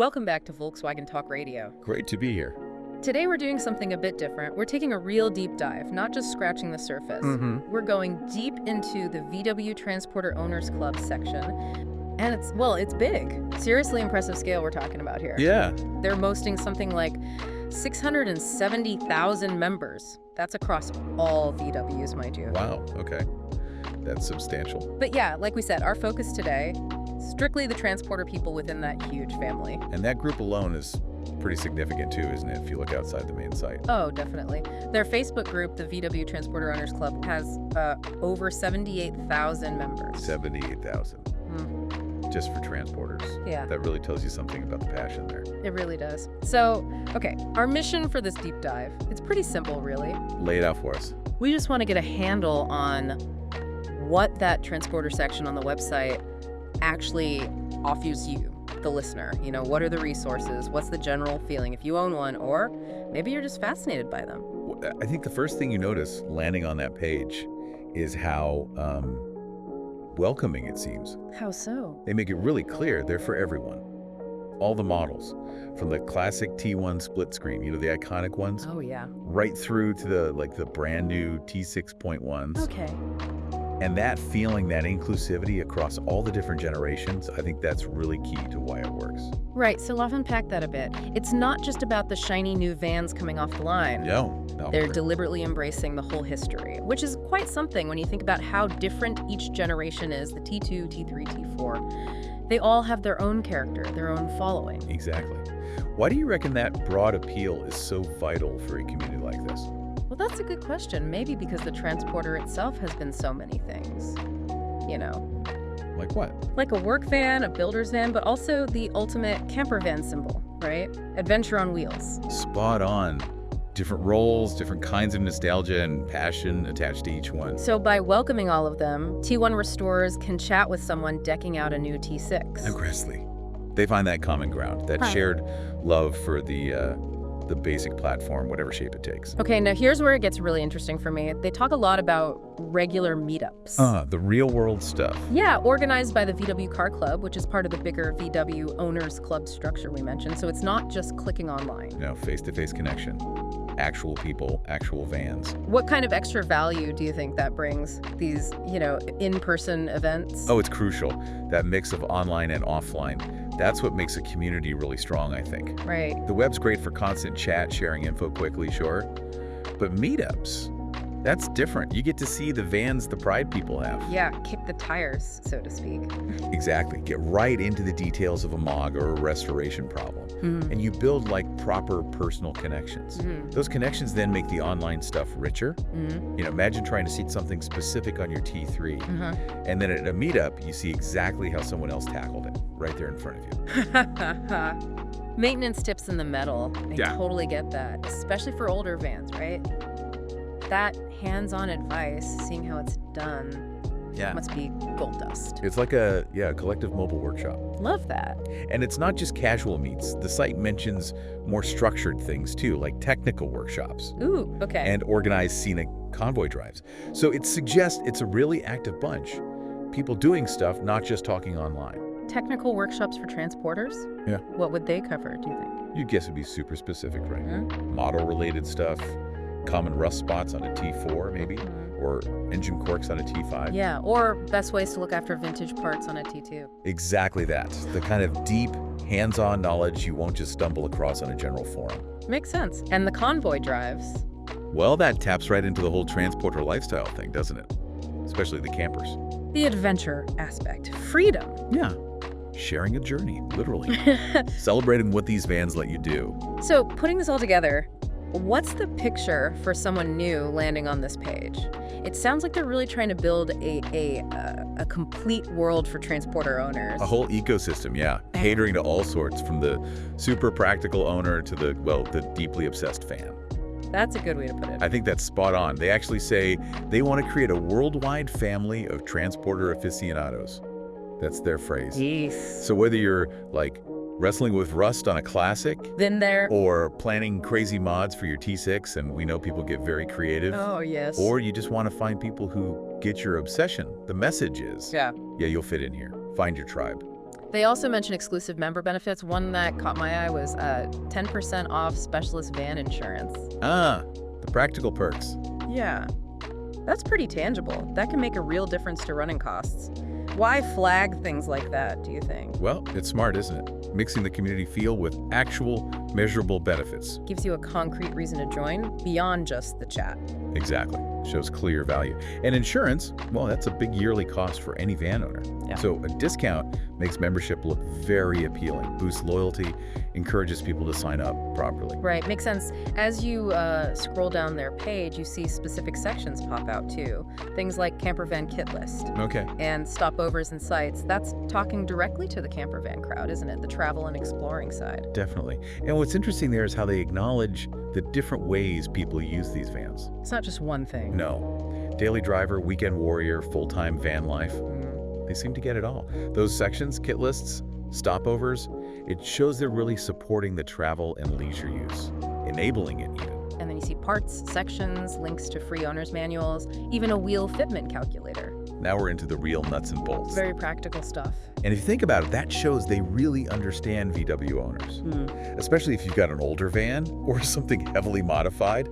Welcome back to Volkswagen Talk Radio. Great to be here. Today we're doing something a bit different. We're taking a real deep dive, not just scratching the surface. We're going deep into the VW Transporter Owners Club section. And it's big. Seriously impressive scale we're talking about here. Yeah. They're boasting something like 670,000 members. That's across all VWs, mind you. Wow. Okay. That's substantial. But yeah, like we said, our focus today, strictly the transporter people within that huge family. And that group alone is pretty significant too, isn't it, if you look outside the main site? Oh, definitely. Their Facebook group, the VW Transporter Owners Club, has over 78,000 members. 78,000. Just for transporters. Yeah. That really tells you something about the passion there. It really does. So, okay, our mission for this deep dive, it's pretty simple, really. Lay it out for us. We just want to get a handle on what that transporter section on the website actually offers you, the listener. You know, what are the resources? What's the general feeling if you own one? Or maybe you're just fascinated by them. I think the first thing you notice landing on that page is how welcoming it seems. How so? They make it really clear they're for everyone. All the models, from the classic T1 split screen, you know, the iconic ones, Oh, yeah. right through to the brand new T6.1s. Okay. And that feeling, that inclusivity across all the different generations, I think that's really key to why it works. Right, so let's unpack that a bit. It's not just about the shiny new vans coming off the line. No. They're deliberately embracing the whole history, which is quite something when you think about how different each generation is, the T2, T3, T4. They all have their own character, their own following. Exactly. Why do you reckon that broad appeal is so vital for a community like this? Well, that's a good question. Maybe because the transporter itself has been so many things. You know, Like what? like a work van, a builder's van, but also the ultimate campervan symbol, right? Adventure on wheels. Spot on. Different roles, different kinds of nostalgia and passion attached to each one. So by welcoming all of them, T1 restorers can chat with someone decking out a new T6. Aggressively. They find that common ground, that shared love for the basic platform, whatever shape it takes. Okay, now here's where it gets really interesting for me. They talk a lot about regular meetups. The real world stuff. Yeah, organized by the VW Car Club, which is part of the bigger VW Owners Club structure we mentioned. So it's not just clicking online. You know, face-to-face connection. Actual people, actual vans. What kind of extra value do you think that brings, these, in-person events? Oh, it's crucial. That mix of online and offline. That's what makes a community really strong, I think. Right. The web's great for constant chat, sharing info quickly, sure. But meetups, that's different. You get to see the vans the pride people have. Yeah, kick the tires, so to speak. Exactly. Get right into the details of a MOG or a restoration problem. And you build like proper personal connections. Those connections then make the online stuff richer. You know, imagine trying to see something specific on your T3. And then at a meetup, you see exactly how someone else tackled it right there in front of you. Maintenance tips in the metal. I Yeah. totally get that, especially for older vans, right? That hands-on advice, seeing how it's done, must be gold dust. It's like a collective mobile workshop. Love that. And it's not just casual meets. The site mentions more structured things too, like technical workshops Ooh, okay. and organized scenic convoy drives. So it suggests it's a really active bunch. People doing stuff, not just talking online. Technical workshops for transporters? Yeah. What would they cover, do you think? You'd guess it'd be super specific, right? Model-related stuff, common rust spots on a T4 maybe, or engine corks on a T5. Yeah, or best ways to look after vintage parts on a T2. Exactly that. The kind of deep, hands-on knowledge you won't just stumble across on a general forum. Makes sense. And the convoy drives? Well, that taps right into the whole transporter lifestyle thing, doesn't it? Especially the campers. The adventure aspect. Freedom. Yeah. Sharing a journey, literally. Celebrating what these vans let you do. So, putting this all together, what's the picture for someone new landing on this page? It sounds like they're really trying to build a complete world for transporter owners. A whole ecosystem, yeah. Catering to all sorts, from the super practical owner to the deeply obsessed fan. That's a good way to put it. I think that's spot on. They actually say they want to create a worldwide family of transporter aficionados. That's their phrase. Yes. So whether you're like wrestling with rust on a classic, Then there. or planning crazy mods for your T6, and we know people get very creative, Oh, yes. or you just want to find people who get your obsession, the message is, Yeah. yeah, you'll fit in here. Find your tribe. They also mention exclusive member benefits. One that caught my eye was 10% off specialist van insurance. Ah, the practical perks. Yeah, that's pretty tangible. That can make a real difference to running costs. Why flag things like that, do you think? Well, it's smart, isn't it? Mixing the community feel with actual measurable benefits. Gives you a concrete reason to join beyond just the chat. Exactly. Shows clear value. And insurance, well, that's a big yearly cost for any van owner. Yeah. So a discount makes membership look very appealing, boosts loyalty, encourages people to sign up properly. Right, makes sense. As you scroll down their page, you see specific sections pop out too. Things like campervan kit list. Okay. And stopovers and sites. That's talking directly to the campervan crowd, isn't it? The travel and exploring side. Definitely. And what's interesting there is how they acknowledge the different ways people use these vans. It's not just one thing. No. Daily driver, weekend warrior, full-time van life. They seem to get it all. Those sections, kit lists, stopovers, it shows they're really supporting the travel and leisure use, enabling it even. And then you see parts, sections, links to free owner's manuals, even a wheel fitment calculator. Now we're into the real nuts and bolts. Very practical stuff. And if you think about it, that shows they really understand VW owners. Especially if you've got an older van or something heavily modified.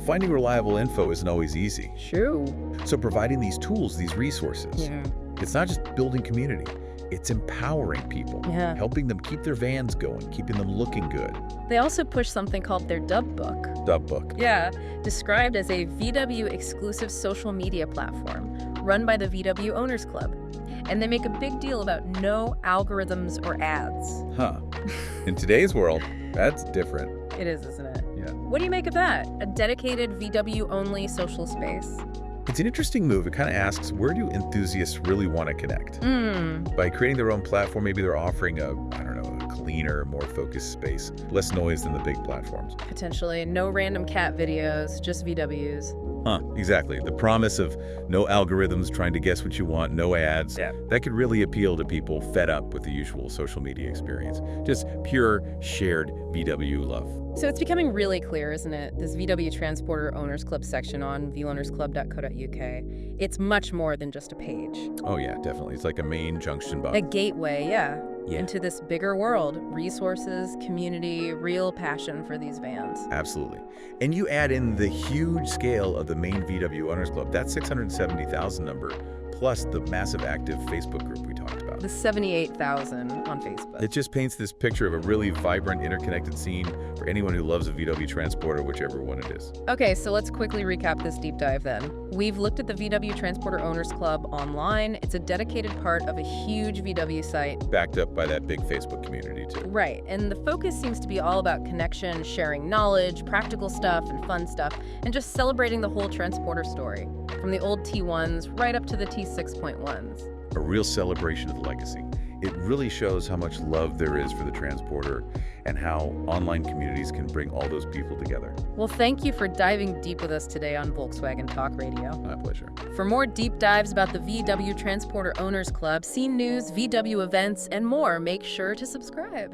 Finding reliable info isn't always easy. True. So providing these tools, these resources, it's not just building community, it's empowering people, helping them keep their vans going, keeping them looking good. They also push something called their Dub Book. Dub Book. Yeah, described as a VW exclusive social media platform run by the VW Owners Club. And they make a big deal about no algorithms or ads. Huh. In today's world, that's different. It is, isn't it? Yeah. What do you make of that? A dedicated VW-only social space? It's an interesting move. It kind of asks, where do enthusiasts really want to connect? By creating their own platform, maybe they're offering a cleaner, more focused space, less noise than the big platforms. Potentially. No random cat videos, just VWs. Huh, exactly. The promise of no algorithms trying to guess what you want, no ads. Yeah. That could really appeal to people fed up with the usual social media experience. Just pure, shared VW love. So it's becoming really clear, isn't it? This VW Transporter Owners Club section on vownersclub.co.uk. It's much more than just a page. Oh yeah, definitely. It's like a main junction box. A gateway, into this bigger world. Resources, community, real passion for these vans. Absolutely. And you add in the huge scale of the main VW Owners Club, that 670,000 number, plus the massive active Facebook group we talked about. The 78,000 on Facebook. It just paints this picture of a really vibrant, interconnected scene for anyone who loves a VW Transporter, whichever one it is. Okay, so let's quickly recap this deep dive then. We've looked at the VW Transporter Owners Club online. It's a dedicated part of a huge VW site. Backed up by that big Facebook community, too. Right, and the focus seems to be all about connection, sharing knowledge, practical stuff, and fun stuff, and just celebrating the whole Transporter story, from the old T1s right up to the T6.1s. A real celebration of the legacy. It really shows how much love there is for the Transporter and how online communities can bring all those people together. Well, thank you for diving deep with us today on Volkswagen Talk Radio. My pleasure. For more deep dives about the VW Transporter Owners Club, scene news, VW events, and more, make sure to subscribe.